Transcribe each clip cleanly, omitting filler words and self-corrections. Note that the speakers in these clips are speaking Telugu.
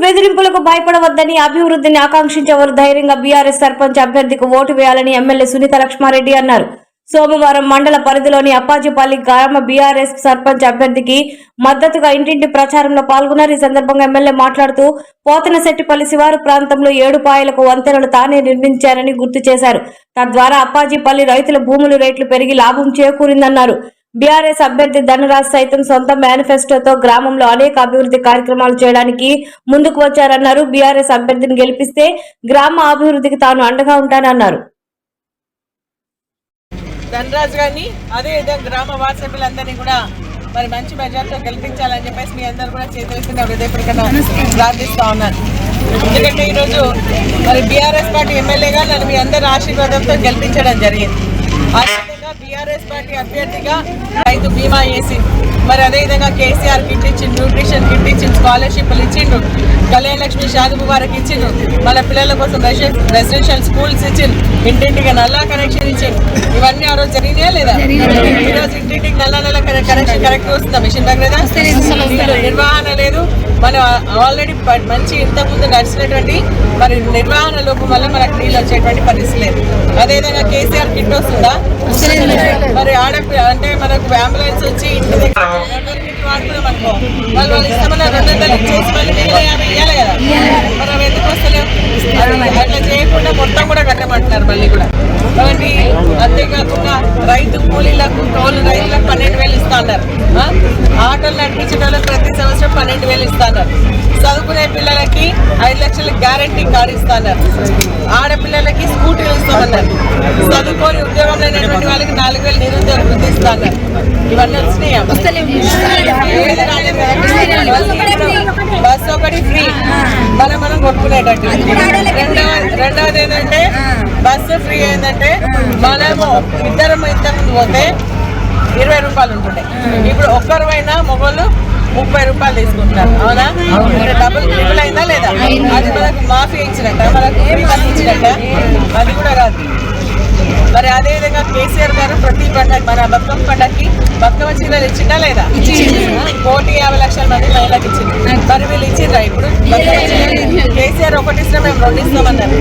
బెదిరింపులకు భయపడవద్దని, అభివృద్ధిని ఆకాంక్షించేవారు ధైర్యంగా బీఆర్ఎస్ సర్పంచ్ అభ్యర్థికి ఓటు వేయాలని ఎమ్మెల్యే సునీత లక్ష్మారెడ్డి అన్నారు. సోమవారం మండల పరిధిలోని అప్పాజీపల్లి గ్రామ బీఆర్ఎస్ సర్పంచ్ అభ్యర్థికి మద్దతుగా ఇంటింటి ప్రచారంలో పాల్గొన్నారు. ఈ సందర్భంగా ఎమ్మెల్యే మాట్లాడుతూ పోతనశెట్టిపల్లి శివారు ప్రాంతంలో 7 పాయలకు వంతెనలు తానే నిర్మించారని గుర్తు చేశారు. తద్వారా అప్పాజీపల్లి రైతుల భూముల రేట్లు పెరిగి లాభం చేకూరిందన్నారు. బీఆర్ఎస్ అభ్యర్థి ధనరాజ్ సైతం సొంత మేనిఫెస్టోతో గ్రామంలో అనేక అభివృద్ధి కార్యక్రమాలు చేయడానికి ముందుకు వచ్చారన్నారు. బీఆర్ఎస్ అభ్యర్థిని గెలిపిస్తే గ్రామ అభివృద్ధికి తాను అండగా ఉంటానన్నారు. ధనరాజ్ గారిని అదేవిధంగా గ్రామ వార్డు సభ్యులందరినీ కూడా మరి మంచి మెజార్టీతో గెలిపించాలని చెప్పేసి మీ అందరూ కూడా చేతులెత్తిన హృదయపూర్వకంగా ప్రార్థిస్తా ఉన్నాను. ఎందుకంటే ఈరోజు మరి బీఆర్ఎస్ పార్టీ ఎమ్మెల్యేగా నన్ను మీ అందరి ఆశీర్వాదంతో గెలిపించడం జరిగింది. అదేవిధంగా బీఆర్ఎస్ పార్టీ అభ్యర్థిగా రైతు బీమా వేసి మరి అదేవిధంగా కేసీఆర్ కిట్ ఇచ్చిండు, న్యూట్రిషన్ కిట్ ఇచ్చిండు, స్కాలర్షిప్లు ఇచ్చిండు, కళ్యాణ లక్ష్మి షాది ముబారక్ ఇచ్చిండు, మన పిల్లల కోసం రెసిడెన్షియల్ స్కూల్స్ ఇచ్చిండు, ఇంటింటికి నల్లా కనెక్షన్ ఇచ్చిండు. ఇవన్నీ ఆ రోజు జరిగినాయా లేదా? ఈరోజు ఇంటింటికి నల్ల కనెక్షన్ కరెక్ట్ వస్తుందా? మిషన్ దగ్గర నిర్వహణ లేదు. మనం ఆల్రెడీ మంచి ఇంతకుముందు నడిచినటువంటి మరి నిర్వహణ లోపం వల్ల మనకు నీళ్ళు వచ్చేటువంటి పరిస్థితి లేదు. అదేవిధంగా కేసీఆర్ కిట్ వస్తుందా? మరి అంటే మనకు అంబులెన్స్ వచ్చి ఇంటి దగ్గర వాడుతున్నాం అనుకో, వాళ్ళు ఇస్తామన్నా 200 ఇచ్చేసి మళ్ళీ 50 ఇవ్వాలి కదా. మనం ఎందుకు వస్తలేము? అట్లా చేయకుండా మొత్తం కూడా కట్టమంటున్నారు మళ్ళీ కూడా. కాబట్టి అంతేకాకుండా రైతు కూలీలకు టోల్ రైతులకు 12,000 ఇస్తా అన్నారు. ఆటోలు నడిపించే వాళ్ళకి ప్రతి సంవత్సరం 12,000 ఇస్తా అన్నారు. చదువుకునే పిల్లలకి 5 లక్షల గ్యారంటీ కార్డు ఇస్తా అన్నారు. ఆడపిల్లలకి స్కూటీలు ఇస్తామన్నారు. చదువుకొని ఉద్యోగం లేనటువంటి వాళ్ళకి 4,000 నిరుద్యోగ వృద్ధి ఇస్తా అన్నారు. ఇవన్నీ వచ్చినాయా? బస్సు ఒకటి ఫ్రీ, మనం కొట్టుకునేటట్టు. రెండవది ఏంటంటే బస్సు ఫ్రీ ఏంటంటే మనము ఇద్దరం ఇంతకుముందు పోతే 20 రూపాయలు ఉంటుండే, ఇప్పుడు ఒక్కరువైనా మొగోళ్ళు 30 రూపాయలు తీసుకుంటున్నారు. అవునా? డబుల్ ట్రిపుల్ అయిందా లేదా? అది మనకు మాఫీ ఇచ్చినట్ట, మనకు ఫ్రీ బస్ ఇచ్చినట్ట, అది కూడా కాదు. మరి అదేవిధంగా కేసీఆర్ గారు ప్రతి పండుగ మన బతుకమ్మ పండుగకి బతుకమ్మ చీరలు ఇచ్చిందా లేదా? 1,50,00,000 మంది మహిళలకు ఇచ్చింది. మరి వీళ్ళు ఇచ్చిండ్రా? ఇప్పుడు కేసీఆర్ ఒకటి ఇచ్చినా మేము 2 ఇస్తామన్నారు.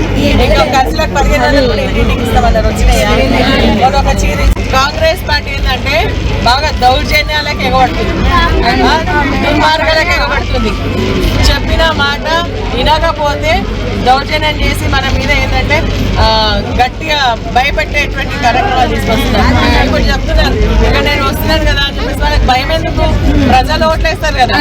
ఇంకా ఖర్చులకు 15,000 కూడా ఇంటింటికి ఇస్తామన్నారు. వచ్చినాయా? వాళ్ళు ఒక చీర. కాంగ్రెస్ పార్టీ ఏంటంటే బాగా దౌర్జన్యాలకు ఎగబడుతుంది, దుర్మార్గాలకు ఎగబడుతుంది. చెప్పిన మాట వినకపోతే దౌర్జన్యం చేసి మన మీద ఏంటంటే గట్టిగా భయపెట్టేటువంటి కార్యక్రమాలు తీసుకొస్తున్నారు. ఇప్పుడు చెప్తున్నారు ఇక నేను వస్తున్నాను కదా అని చెప్పేసి వాళ్ళకి భయం ఎందుకు? ప్రజలు ఓట్లేస్తారు కదా.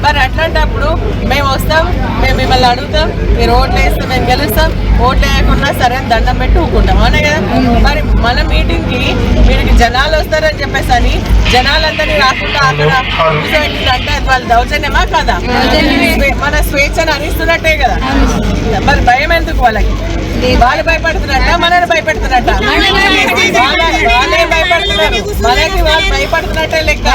మరి అట్లాంటప్పుడు మేము వస్తాం, మేము మిమ్మల్ని అడుగుతాం, మీరు ఓట్లు వేస్తే మేము గెలుస్తాం, ఓట్లు వేయకుండా సరే దండం పెట్టి ఊకుంటాం. అవునా కదా? మరి మన మీటింగ్కి వీరికి జనాలు వస్తారని చెప్పేసి అని జనాలందరినీ రాకుండా అక్కడ కూర్చోబెట్టిందంటే వాళ్ళు దౌర్జన్యమా కదా? మన స్వేచ్ఛను అనిస్తున్నట్టే కదా. మరి భయం ఎందుకు వాళ్ళకి? వాళ్ళు భయపడుతున్నట్ట, మనల్ని భయపెడుతున్నట్ట? వాళ్ళే భయపడుతున్నారు, మనకి వాళ్ళు భయపడుతున్నట్టే లెక్క.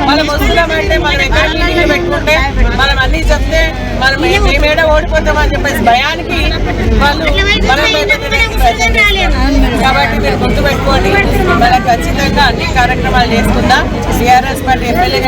మనం వస్తున్నామంటే మనం ఎక్కడ మీటింగ్లు పెట్టుకుంటే మనం అన్ని చెప్తే మనం మేమేడ ఓడిపోతామని చెప్పేసి భయానికి వాళ్ళు మనం కాబట్టి మీరు గుర్తుపెట్టుకోండి. మనకు ఖచ్చితంగా అన్ని కార్యక్రమాలు చేసుకుందాం. TRS party MLA